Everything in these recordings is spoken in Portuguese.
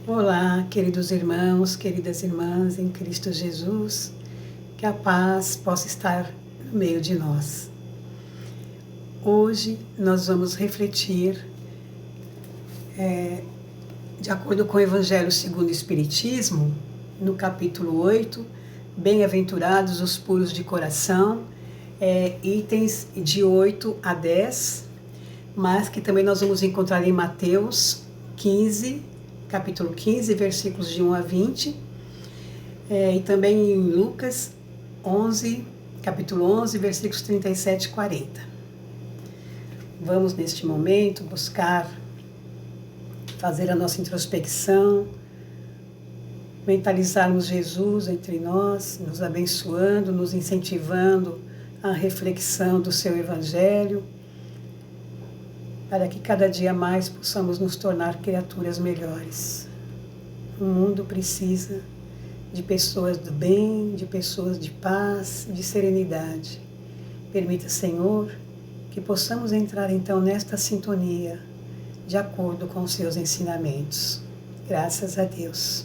Olá, queridos irmãos, queridas irmãs em Cristo Jesus, que a paz possa estar no meio de nós. Hoje nós vamos refletir, de acordo com o Evangelho segundo o Espiritismo, no capítulo 8, Bem-aventurados os puros de coração, itens de 8 a 10, mas que também nós vamos encontrar em Mateus 15, capítulo 15, versículos de 1 a 20, e também em Lucas 11, capítulo 11, versículos 37 e 40. Vamos, neste momento, buscar fazer a nossa introspecção, mentalizarmos Jesus entre nós, nos abençoando, nos incentivando à reflexão do seu Evangelho, para que cada dia mais possamos nos tornar criaturas melhores. O mundo precisa de pessoas do bem, de pessoas de paz, de serenidade. Permita, Senhor, que possamos entrar então nesta sintonia, de acordo com os seus ensinamentos. Graças a Deus.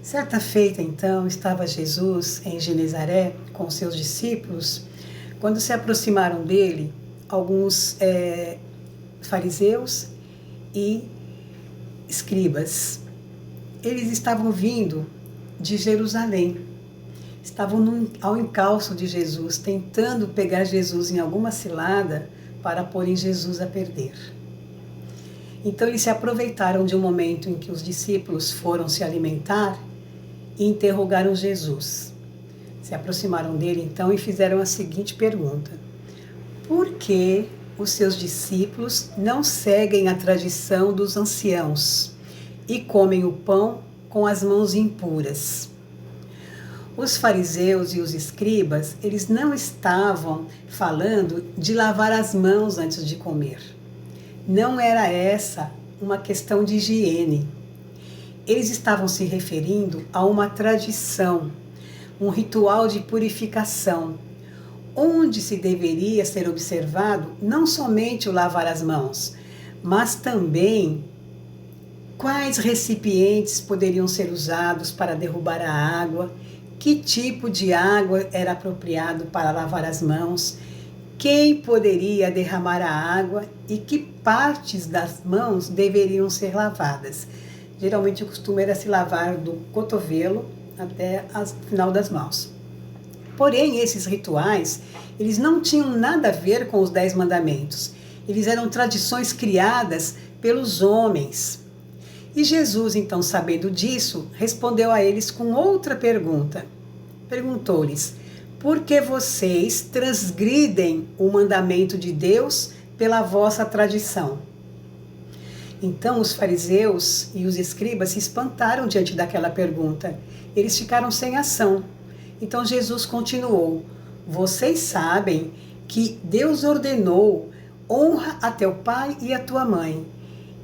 Certa feita, então, estava Jesus em Genezaré com seus discípulos, quando se aproximaram dele alguns fariseus e escribas. Eles estavam vindo de Jerusalém, estavam ao encalço de Jesus, tentando pegar Jesus em alguma cilada para porem Jesus a perder. Então eles se aproveitaram de um momento em que os discípulos foram se alimentar e interrogaram Jesus. Se aproximaram dele então e fizeram a seguinte pergunta: por que os seus discípulos não seguem a tradição dos anciãos e comem o pão com as mãos impuras? Os fariseus e os escribas, eles não estavam falando de lavar as mãos antes de comer. Não era essa uma questão de higiene. Eles estavam se referindo a uma tradição, um ritual de purificação, onde se deveria ser observado não somente o lavar as mãos, mas também quais recipientes poderiam ser usados para derrubar a água, que tipo de água era apropriado para lavar as mãos, quem poderia derramar a água e que partes das mãos deveriam ser lavadas. Geralmente o costume era se lavar do cotovelo até o final das mãos. Porém, esses rituais, eles não tinham nada a ver com os 10 mandamentos. Eles eram tradições criadas pelos homens. E Jesus, então, sabendo disso, respondeu a eles com outra pergunta. Perguntou-lhes: por que vocês transgridem o mandamento de Deus pela vossa tradição? Então os fariseus e os escribas se espantaram diante daquela pergunta. Eles ficaram sem ação. Então Jesus continuou: vocês sabem que Deus ordenou: honra a teu pai e a tua mãe,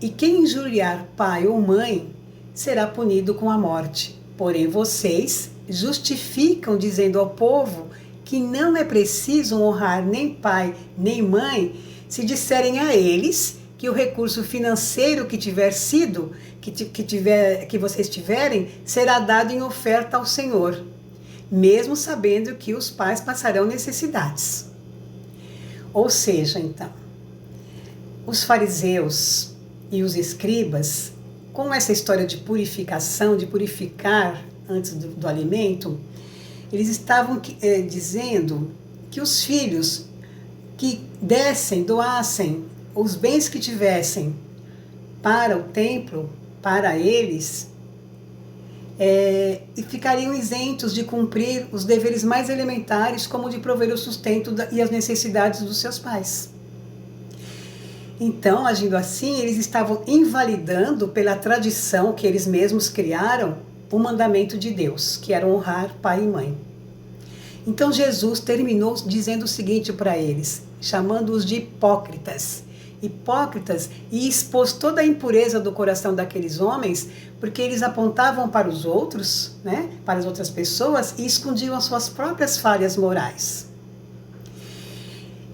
e quem injuriar pai ou mãe será punido com a morte. Porém vocês justificam dizendo ao povo que não é preciso honrar nem pai nem mãe, se disserem a eles que o recurso financeiro que vocês tiverem será dado em oferta ao Senhor, mesmo sabendo que os pais passarão necessidades. Ou seja, então, os fariseus e os escribas, com essa história de purificação, de purificar antes do alimento, eles estavam dizendo que os filhos que doassem os bens que tivessem para o templo, para eles, e ficariam isentos de cumprir os deveres mais elementares, como de prover o sustento e as necessidades dos seus pais. Então, agindo assim, eles estavam invalidando pela tradição que eles mesmos criaram o mandamento de Deus, que era honrar pai e mãe. Então Jesus terminou dizendo o seguinte para eles, chamando-os de hipócritas, e expôs toda a impureza do coração daqueles homens, porque eles apontavam para os outros, para as outras pessoas, e escondiam as suas próprias falhas morais.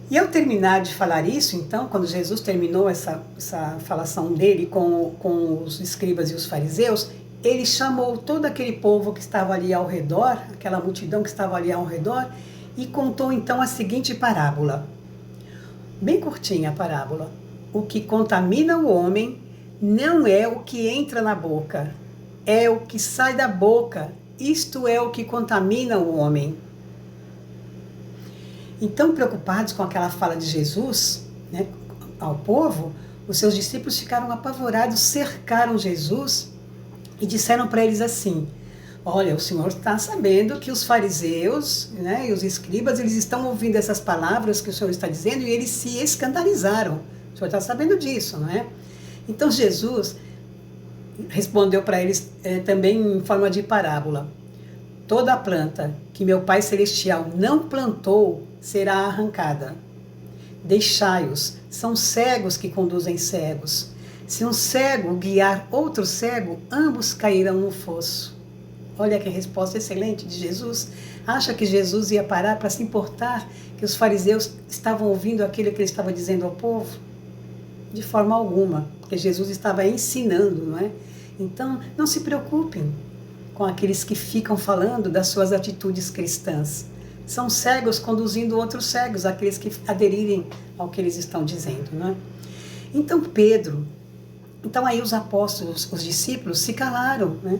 E ao terminar de falar isso, então, quando Jesus terminou essa falação dele com os escribas e os fariseus, ele chamou todo aquele povo que estava ali ao redor, aquela multidão que estava ali ao redor, e contou então a seguinte parábola. Bem curtinha a parábola. O que contamina o homem não é o que entra na boca, é o que sai da boca. Isto é o que contamina o homem. Então, preocupados com aquela fala de Jesus, né, ao povo, os seus discípulos ficaram apavorados, cercaram Jesus e disseram para eles assim: olha, o Senhor está sabendo que os fariseus, né, e os escribas, eles estão ouvindo essas palavras que o Senhor está dizendo e eles se escandalizaram. O Senhor está sabendo disso, não é? Então Jesus respondeu para eles também em forma de parábola. Toda a planta que meu Pai Celestial não plantou será arrancada. Deixai-os, são cegos que conduzem cegos. Se um cego guiar outro cego, ambos cairão no fosso. Olha que resposta excelente de Jesus. Acha que Jesus ia parar para se importar que os fariseus estavam ouvindo aquilo que ele estava dizendo ao povo? De forma alguma, porque Jesus estava ensinando, não é? Então, não se preocupem com aqueles que ficam falando das suas atitudes cristãs. São cegos conduzindo outros cegos, aqueles que aderirem ao que eles estão dizendo, não é? Então aí os apóstolos, os discípulos se calaram, né,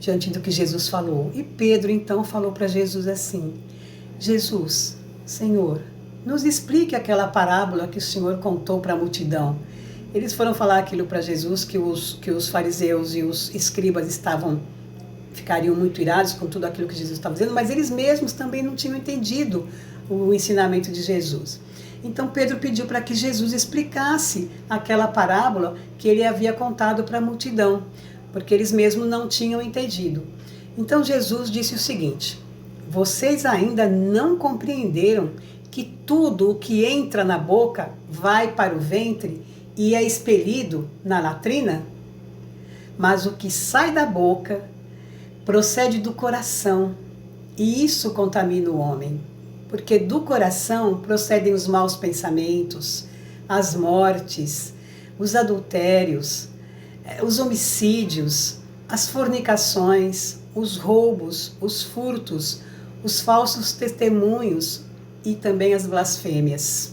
diante do que Jesus falou. E Pedro então falou para Jesus assim: Jesus, Senhor, nos explique aquela parábola que o Senhor contou para a multidão. Eles foram falar aquilo para Jesus, que os fariseus e os escribas ficariam muito irados com tudo aquilo que Jesus estava dizendo, mas eles mesmos também não tinham entendido o ensinamento de Jesus. Então Pedro pediu para que Jesus explicasse aquela parábola que ele havia contado para a multidão, porque eles mesmos não tinham entendido. Então Jesus disse o seguinte: vocês ainda não compreenderam que tudo o que entra na boca vai para o ventre e é expelido na latrina? Mas o que sai da boca procede do coração, e isso contamina o homem, porque do coração procedem os maus pensamentos, as mortes, os adultérios, os homicídios, as fornicações, os roubos, os furtos, os falsos testemunhos e também as blasfêmias.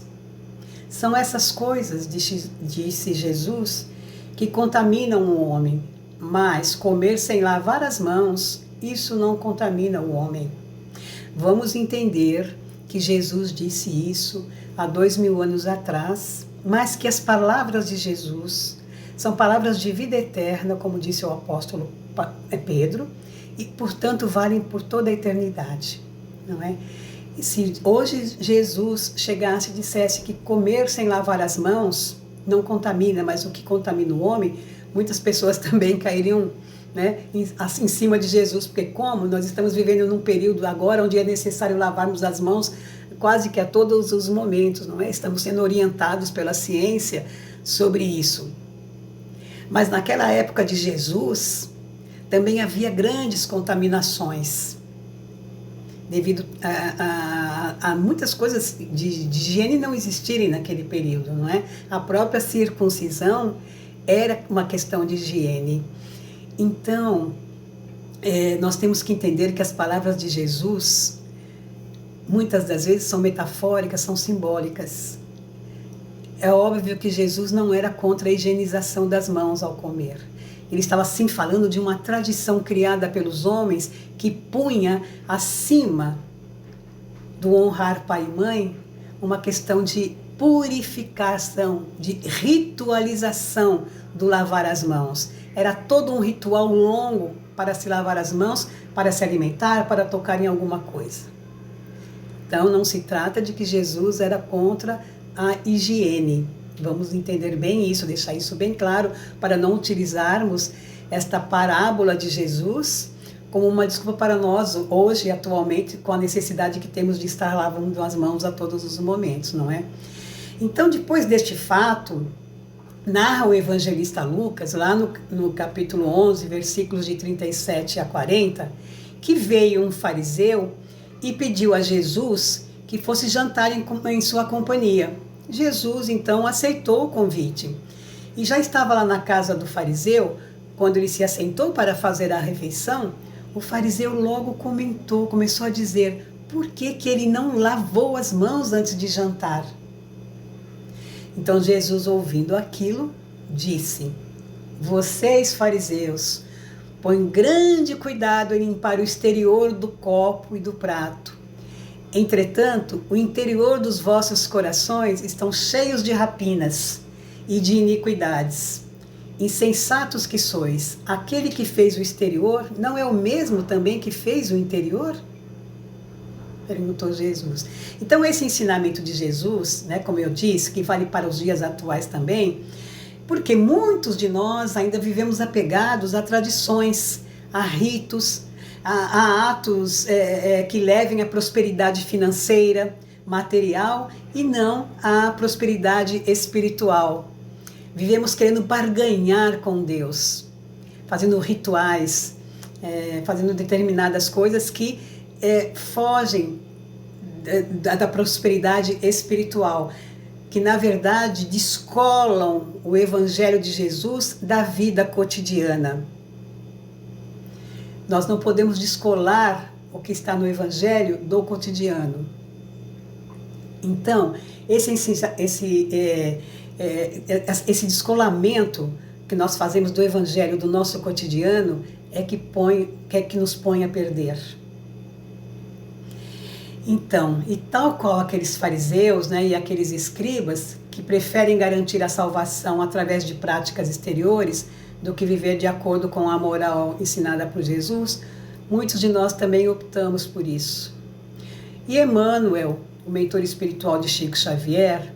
São essas coisas, disse Jesus, que contaminam o homem. Mas comer sem lavar as mãos, isso não contamina o homem. Vamos entender que Jesus disse isso há 2000 anos atrás, mas que as palavras de Jesus são palavras de vida eterna, como disse o apóstolo Pedro, e portanto valem por toda a eternidade, não é? E se hoje Jesus chegasse e dissesse que comer sem lavar as mãos não contamina, mas o que contamina o homem, muitas pessoas também cairiam, né, em cima de Jesus, porque como nós estamos vivendo num período agora onde é necessário lavarmos as mãos quase que a todos os momentos, não é? Estamos sendo orientados pela ciência sobre isso. Mas naquela época de Jesus também havia grandes contaminações, devido a muitas coisas de higiene não existirem naquele período, não é? A própria circuncisão era uma questão de higiene. Então, nós temos que entender que as palavras de Jesus, muitas das vezes, são metafóricas, são simbólicas. É óbvio que Jesus não era contra a higienização das mãos ao comer. Ele estava sim falando de uma tradição criada pelos homens que punha acima do honrar pai e mãe uma questão de purificação, de ritualização do lavar as mãos. Era todo um ritual longo para se lavar as mãos, para se alimentar, para tocar em alguma coisa. Então não se trata de que Jesus era contra a higiene. Vamos entender bem isso, deixar isso bem claro, para não utilizarmos esta parábola de Jesus como uma desculpa para nós, hoje, atualmente, com a necessidade que temos de estar lavando as mãos a todos os momentos, não é? Então, depois deste fato, narra o evangelista Lucas, lá no capítulo 11, versículos de 37 a 40, que veio um fariseu e pediu a Jesus que fosse jantar em sua companhia. Jesus, então, aceitou o convite. E já estava lá na casa do fariseu, quando ele se assentou para fazer a refeição, o fariseu logo começou a dizer: por que ele não lavou as mãos antes de jantar? Então Jesus, ouvindo aquilo, disse: vocês, fariseus, põem grande cuidado em limpar o exterior do copo e do prato. Entretanto, o interior dos vossos corações estão cheios de rapinas e de iniquidades. Insensatos que sois, aquele que fez o exterior não é o mesmo também que fez o interior? Perguntou Jesus. Então esse ensinamento de Jesus, né, como eu disse, que vale para os dias atuais também, porque muitos de nós ainda vivemos apegados a tradições, a ritos, a atos que levem à prosperidade financeira, material e não à prosperidade espiritual. Vivemos querendo barganhar com Deus, fazendo rituais, fazendo determinadas coisas que fogem da prosperidade espiritual, que na verdade descolam o Evangelho de Jesus da vida cotidiana. Nós não podemos descolar o que está no Evangelho do cotidiano. Então, esse descolamento que nós fazemos do Evangelho do nosso cotidiano é que nos põe a perder. Então, e tal qual aqueles fariseus, né, e aqueles escribas que preferem garantir a salvação através de práticas exteriores do que viver de acordo com a moral ensinada por Jesus, muitos de nós também optamos por isso. E Emmanuel, o mentor espiritual de Chico Xavier,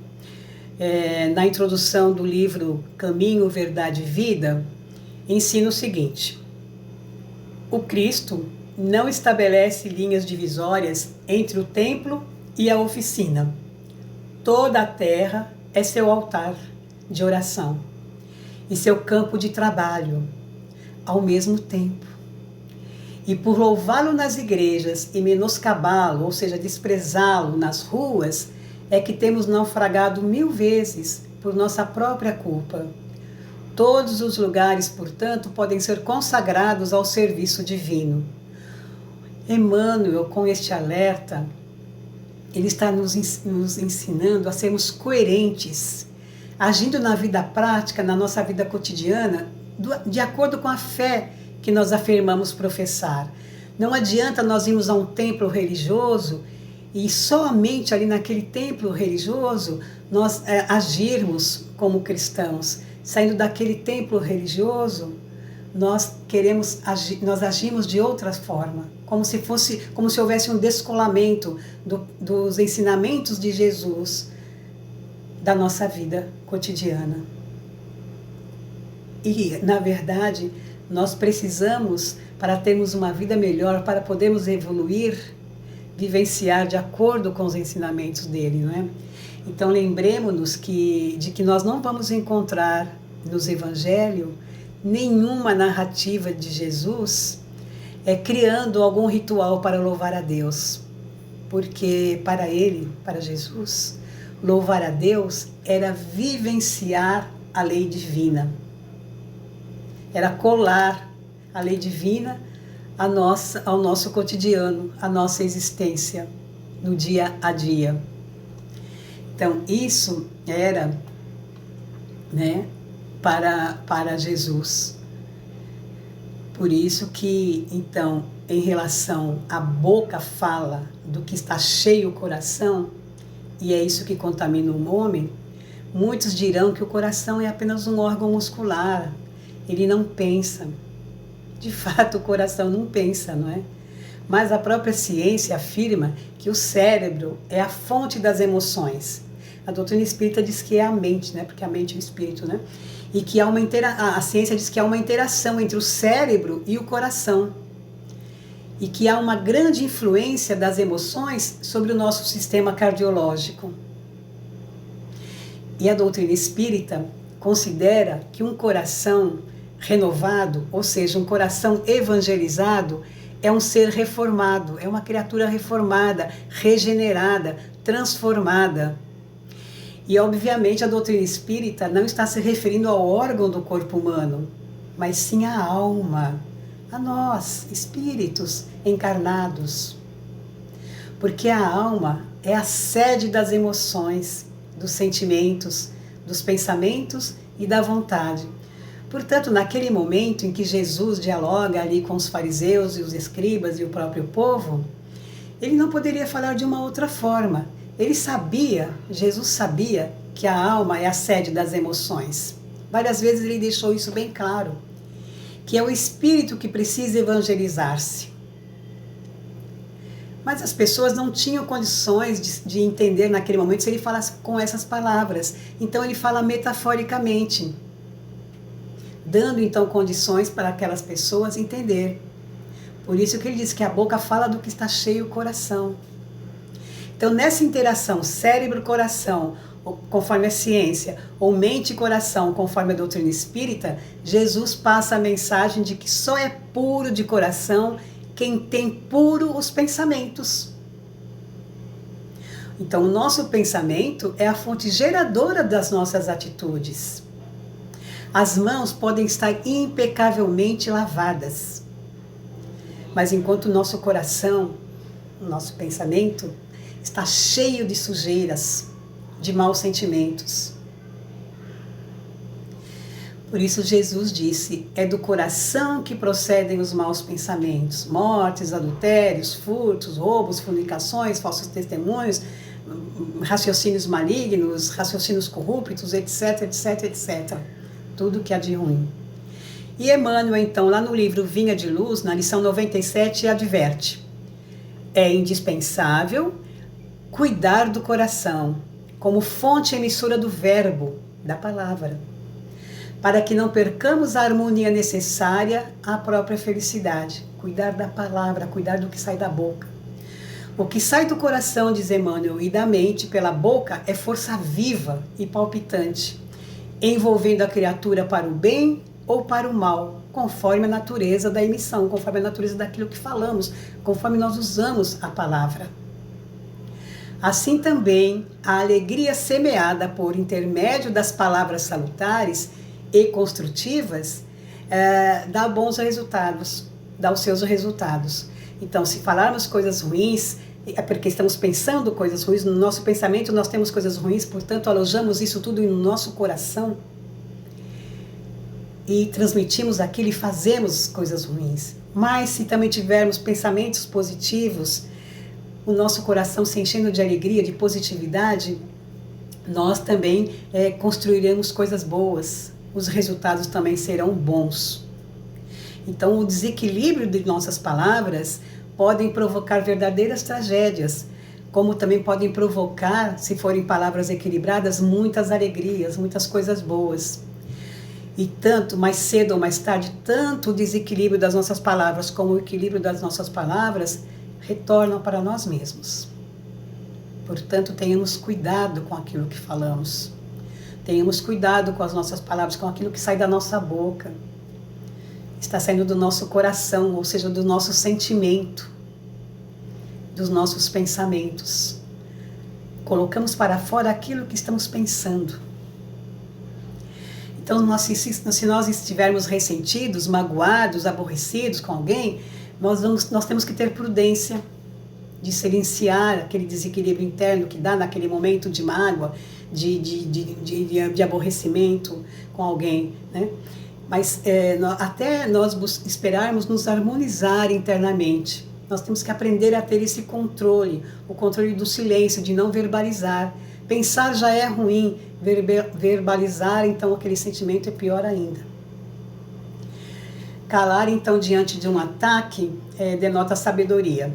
na introdução do livro Caminho, Verdade e Vida, ensina o seguinte: o Cristo não estabelece linhas divisórias entre o templo e a oficina. Toda a terra é seu altar de oração e seu campo de trabalho ao mesmo tempo. E por louvá-lo nas igrejas e menoscabá-lo, ou seja, desprezá-lo nas ruas, é que temos naufragado 1000 vezes por nossa própria culpa. Todos os lugares, portanto, podem ser consagrados ao serviço divino. Emmanuel, com este alerta, ele está nos ensinando a sermos coerentes, agindo na vida prática, na nossa vida cotidiana, de acordo com a fé que nós afirmamos professar. Não adianta nós irmos a um templo religioso e somente ali naquele templo religioso nós agirmos como cristãos. Saindo daquele templo religioso, nós agimos de outra forma, como se houvesse um descolamento dos ensinamentos de Jesus da nossa vida cotidiana. E, na verdade, nós precisamos, para termos uma vida melhor, para podermos evoluir, vivenciar de acordo com os ensinamentos dele, não é? Então lembremos-nos de que nós não vamos encontrar nos Evangelhos nenhuma narrativa de Jesus criando algum ritual para louvar a Deus, porque para ele, para Jesus, louvar a Deus era vivenciar a lei divina, era colar a lei divina ao nosso cotidiano, à nossa existência no dia a dia. Então isso era, né, para Jesus. Por isso que, então, em relação à boca fala do que está cheio o coração, e é isso que contamina o homem, muitos dirão que o coração é apenas um órgão muscular, ele não pensa. De fato, o coração não pensa, não é? Mas a própria ciência afirma que o cérebro é a fonte das emoções. A doutrina espírita diz que é a mente, né? Porque a mente é o espírito, né? E que a ciência diz que há uma interação entre o cérebro e o coração. E que há uma grande influência das emoções sobre o nosso sistema cardiológico. E a doutrina espírita considera que um coração renovado, ou seja, um coração evangelizado, é um ser reformado, é uma criatura reformada, regenerada, transformada. E, obviamente, a doutrina espírita não está se referindo ao órgão do corpo humano, mas sim à alma, a nós, espíritos encarnados. Porque a alma é a sede das emoções, dos sentimentos, dos pensamentos e da vontade. Portanto, naquele momento em que Jesus dialoga ali com os fariseus e os escribas e o próprio povo, ele não poderia falar de uma outra forma. Ele sabia, Jesus sabia, que a alma é a sede das emoções. Várias vezes ele deixou isso bem claro, que é o espírito que precisa evangelizar-se. Mas as pessoas não tinham condições de entender naquele momento se ele falasse com essas palavras. Então ele fala metaforicamente, dando então condições para aquelas pessoas entender. Por isso que ele diz que a boca fala do que está cheio o coração. Então, nessa interação cérebro-coração, conforme a ciência, ou mente-coração, conforme a doutrina espírita, Jesus passa a mensagem de que só é puro de coração quem tem puro os pensamentos. Então, o nosso pensamento é a fonte geradora das nossas atitudes. As mãos podem estar impecavelmente lavadas, mas enquanto o nosso coração, o nosso pensamento, está cheio de sujeiras, de maus sentimentos. Por isso Jesus disse, é do coração que procedem os maus pensamentos, mortes, adultérios, furtos, roubos, fornicações, falsos testemunhos, raciocínios malignos, raciocínios corruptos, etc, etc, etc. Tudo que há de ruim. E Emmanuel, então, lá no livro Vinha de Luz, na lição 97, adverte, é indispensável cuidar do coração como fonte emissora do verbo, da palavra, para que não percamos a harmonia necessária à própria felicidade. Cuidar da palavra, cuidar do que sai da boca. O que sai do coração, diz Emmanuel, e da mente pela boca é força viva e palpitante, envolvendo a criatura para o bem ou para o mal, conforme a natureza da emissão, conforme a natureza daquilo que falamos, conforme nós usamos a palavra. Assim também, a alegria semeada por intermédio das palavras salutares e construtivas dá bons resultados, dá os seus resultados. Então, se falarmos coisas ruins, é porque estamos pensando coisas ruins, no nosso pensamento nós temos coisas ruins, portanto, alojamos isso tudo no nosso coração e transmitimos aquilo e fazemos coisas ruins. Mas se também tivermos pensamentos positivos, o nosso coração se enchendo de alegria, de positividade, nós também construiremos coisas boas. Os resultados também serão bons. Então, o desequilíbrio de nossas palavras podem provocar verdadeiras tragédias, como também podem provocar, se forem palavras equilibradas, muitas alegrias, muitas coisas boas. E tanto, mais cedo ou mais tarde, tanto o desequilíbrio das nossas palavras como o equilíbrio das nossas palavras retornam para nós mesmos. Portanto, tenhamos cuidado com aquilo que falamos. Tenhamos cuidado com as nossas palavras, com aquilo que sai da nossa boca. Está saindo do nosso coração, ou seja, do nosso sentimento, dos nossos pensamentos. Colocamos para fora aquilo que estamos pensando. Então, se nós estivermos ressentidos, magoados, aborrecidos com alguém, nós temos que ter prudência de silenciar aquele desequilíbrio interno que dá naquele momento de mágoa, de aborrecimento com alguém, né? Mas até nós esperarmos nos harmonizar internamente, nós temos que aprender a ter esse controle, o controle do silêncio, de não verbalizar. Pensar já é ruim, verbalizar, então, aquele sentimento é pior ainda. Calar, então, diante de um ataque, denota sabedoria.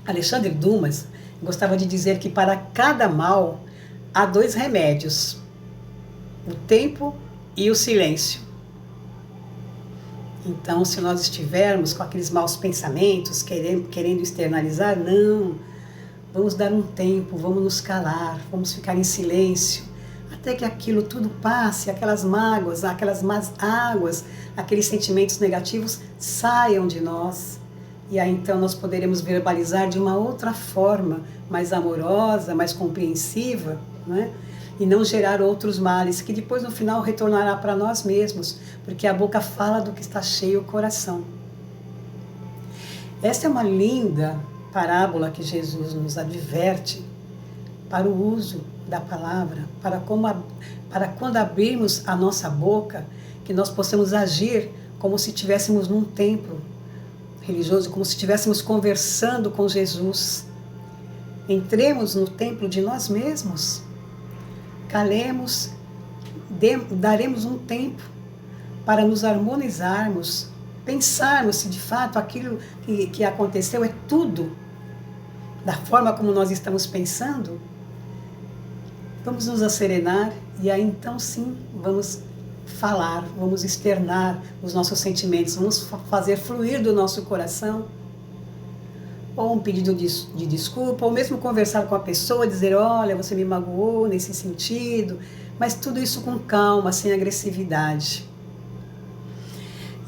Alexandre Dumas gostava de dizer que para cada mal há 2 remédios, o tempo e o silêncio. Então, se nós estivermos com aqueles maus pensamentos, querendo externalizar, não, vamos dar um tempo, vamos nos calar, vamos ficar em silêncio, até que aquilo tudo passe, aquelas mágoas, aquelas más águas, aqueles sentimentos negativos saiam de nós, E aí então nós poderemos verbalizar de uma outra forma, mais amorosa, mais compreensiva, né? E não gerar outros males, que depois no final retornará para nós mesmos, porque a boca fala do que está cheio o coração. Esta é uma linda parábola que Jesus nos adverte para o uso da palavra, para quando abrirmos a nossa boca, que nós possamos agir como se estivéssemos num templo religioso, como se estivéssemos conversando com Jesus. Entremos no templo de nós mesmos, calemos, daremos um tempo para nos harmonizarmos, pensarmos se de fato aquilo que aconteceu é tudo da forma como nós estamos pensando. Vamos nos asserenar e aí então sim vamos falar, vamos externar os nossos sentimentos, vamos fazer fluir do nosso coração, ou um pedido de desculpa, ou mesmo conversar com a pessoa, dizer, olha, você me magoou nesse sentido, mas tudo isso com calma, sem agressividade.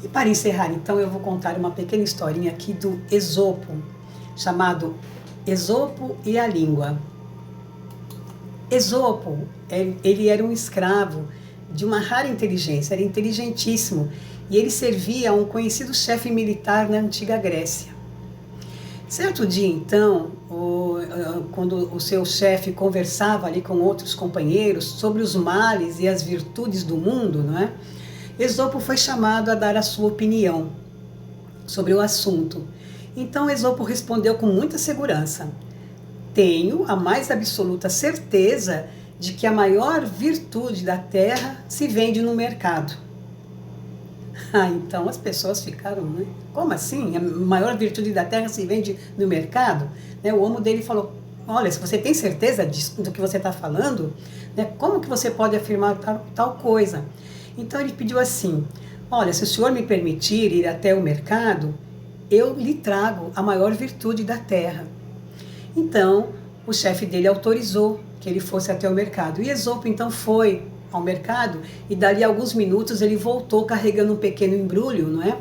E para encerrar, então, eu vou contar uma pequena historinha aqui do Esopo, chamado Esopo e a Língua. Esopo, ele era um escravo de uma rara inteligência, era inteligentíssimo, e ele servia a um conhecido chefe militar na antiga Grécia. Certo dia, então, quando o seu chefe conversava ali com outros companheiros sobre os males e as virtudes do mundo, não é? Esopo foi chamado a dar a sua opinião sobre o assunto. Então Esopo respondeu com muita segurança: tenho a mais absoluta certeza de que a maior virtude da terra se vende no mercado. Então as pessoas ficaram, né? Como assim? A maior virtude da terra se vende no mercado? O homo dele falou, olha, se você tem certeza do que você está falando, como que você pode afirmar tal coisa? Então ele pediu assim, olha, se o senhor me permitir ir até o mercado, eu lhe trago a maior virtude da terra. Então o chefe dele autorizou que ele fosse até o mercado. E Esopo então foi ao mercado e dali a alguns minutos ele voltou carregando um pequeno embrulho, não é?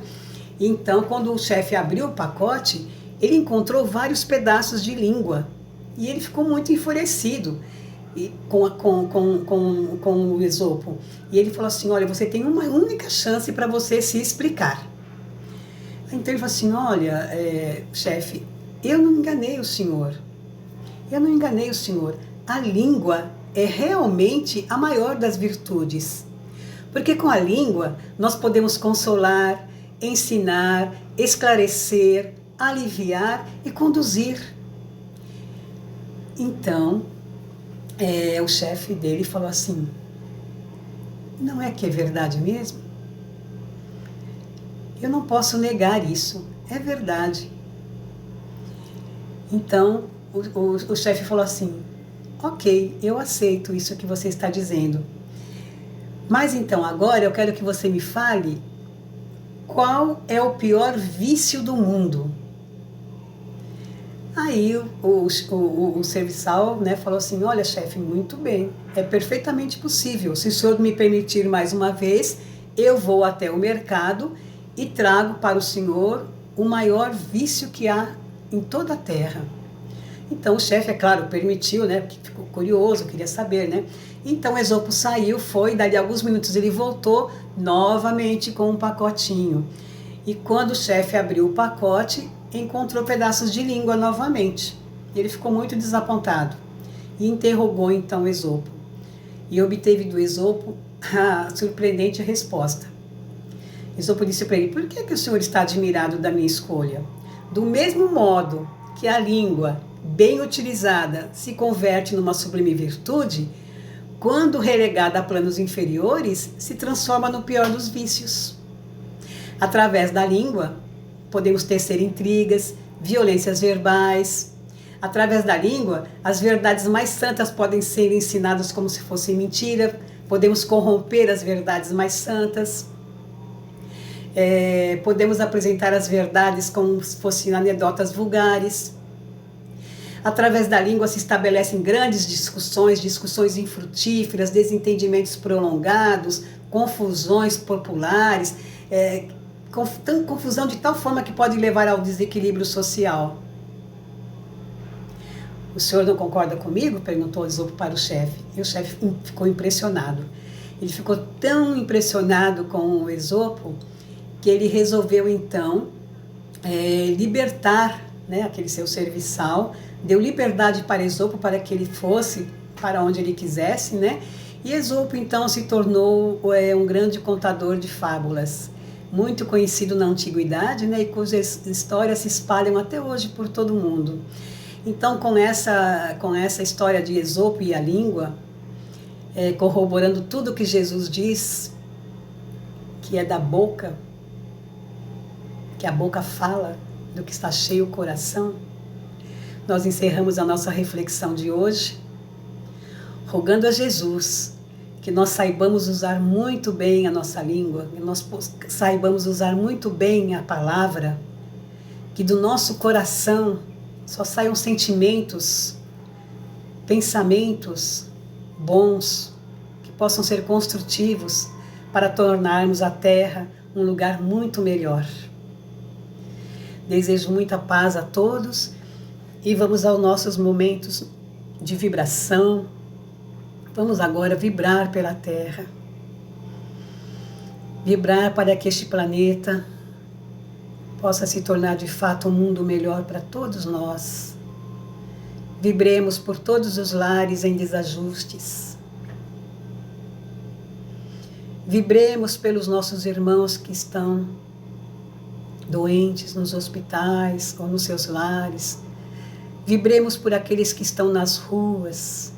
E então quando o chefe abriu o pacote, ele encontrou vários pedaços de língua e ele ficou muito enfurecido com o Esopo. E ele falou assim, olha, você tem uma única chance para você se explicar. Então ele falou assim, olha, chefe, eu não enganei o senhor. Eu não enganei o senhor. A língua é realmente a maior das virtudes. Porque com a língua nós podemos consolar, ensinar, esclarecer, aliviar e conduzir. Então, o chefe dele falou assim, não é que é verdade mesmo? Eu não posso negar isso, é verdade. Então, o chefe falou assim, ok, eu aceito isso que você está dizendo. Mas então agora eu quero que você me fale qual é o pior vício do mundo. Aí o serviçal, falou assim, olha chefe, muito bem, é perfeitamente possível. Se o senhor me permitir mais uma vez, eu vou até o mercado e trago para o senhor o maior vício que há em toda a terra. Então o chefe, é claro, permitiu, porque ficou curioso, queria saber, Então Esopo saiu, foi, dali a alguns minutos ele voltou novamente com um pacotinho. E quando o chefe abriu o pacote, encontrou pedaços de língua novamente. Ele ficou muito desapontado e interrogou então Esopo. E obteve do Esopo a surpreendente resposta. Esopo disse para ele, por que o senhor está admirado da minha escolha? Do mesmo modo que a língua bem utilizada se converte numa sublime virtude, quando relegada a planos inferiores, se transforma no pior dos vícios. Através da língua, podemos tecer intrigas, violências verbais. Através da língua, as verdades mais santas podem ser ensinadas como se fossem mentira, podemos corromper as verdades mais santas. Podemos apresentar as verdades como se fossem anedotas vulgares. Através da língua se estabelecem grandes discussões infrutíferas, desentendimentos prolongados, confusões populares, confusão de tal forma que pode levar ao desequilíbrio social. O senhor não concorda comigo? Perguntou Esopo para o chefe. E o chefe ficou impressionado. Ele ficou tão impressionado com o Esopo que ele resolveu então libertar, né, aquele seu serviçal, deu liberdade para Esopo para que ele fosse para onde ele quisesse, né? E Esopo então se tornou um grande contador de fábulas, muito conhecido na antiguidade, né, e cujas histórias se espalham até hoje por todo o mundo. Então, com essa história de Esopo e a língua, corroborando tudo que Jesus diz, que é da boca, que a boca fala do que está cheio o coração, nós encerramos a nossa reflexão de hoje, rogando a Jesus que nós saibamos usar muito bem a nossa língua, que nós saibamos usar muito bem a palavra, que do nosso coração só saiam sentimentos, pensamentos bons, que possam ser construtivos para tornarmos a terra um lugar muito melhor. Desejo muita paz a todos e vamos aos nossos momentos de vibração. Vamos agora vibrar pela Terra. Vibrar para que este planeta possa se tornar de fato um mundo melhor para todos nós. Vibremos por todos os lares em desajustes. Vibremos pelos nossos irmãos que estão doentes nos hospitais ou nos seus lares. Vibremos por aqueles que estão nas ruas,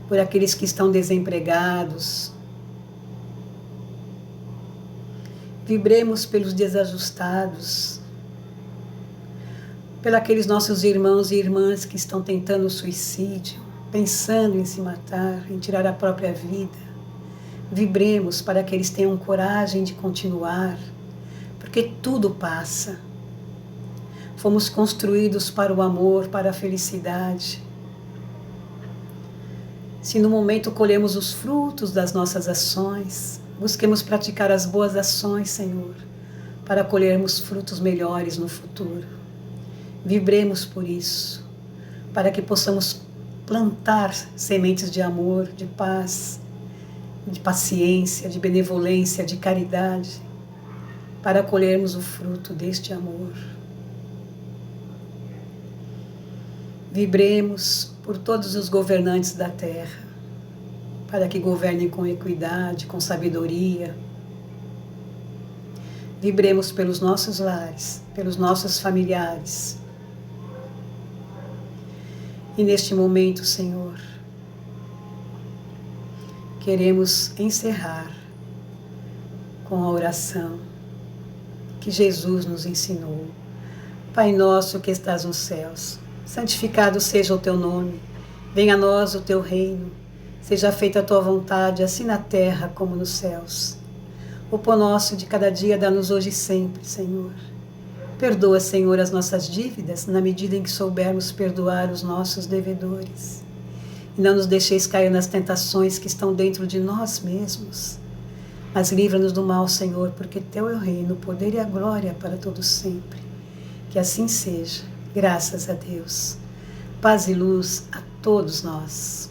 por aqueles que estão desempregados. Vibremos pelos desajustados, pelos aqueles nossos irmãos e irmãs que estão tentando suicídio, pensando em se matar, em tirar a própria vida. Vibremos para que eles tenham coragem de continuar, porque tudo passa. Fomos construídos para o amor, para a felicidade. Se no momento colhemos os frutos das nossas ações, busquemos praticar as boas ações, Senhor, para colhermos frutos melhores no futuro. Vibremos por isso, para que possamos plantar sementes de amor, de paz, de paciência, de benevolência, de caridade, para colhermos o fruto deste amor. Vibremos por todos os governantes da terra, para que governem com equidade, com sabedoria. Vibremos pelos nossos lares, pelos nossos familiares. E neste momento, Senhor, queremos encerrar com a oração que Jesus nos ensinou. Pai nosso que estás nos céus, santificado seja o teu nome. Venha a nós o teu reino. Seja feita a tua vontade, assim na terra como nos céus. O pão nosso de cada dia dá-nos hoje e sempre, Senhor. Perdoa, Senhor, as nossas dívidas, na medida em que soubermos perdoar os nossos devedores. E não nos deixeis cair nas tentações que estão dentro de nós mesmos. Mas livra-nos do mal, Senhor, porque teu é o reino, o poder e a glória para todos sempre. Que assim seja. Graças a Deus. Paz e luz a todos nós.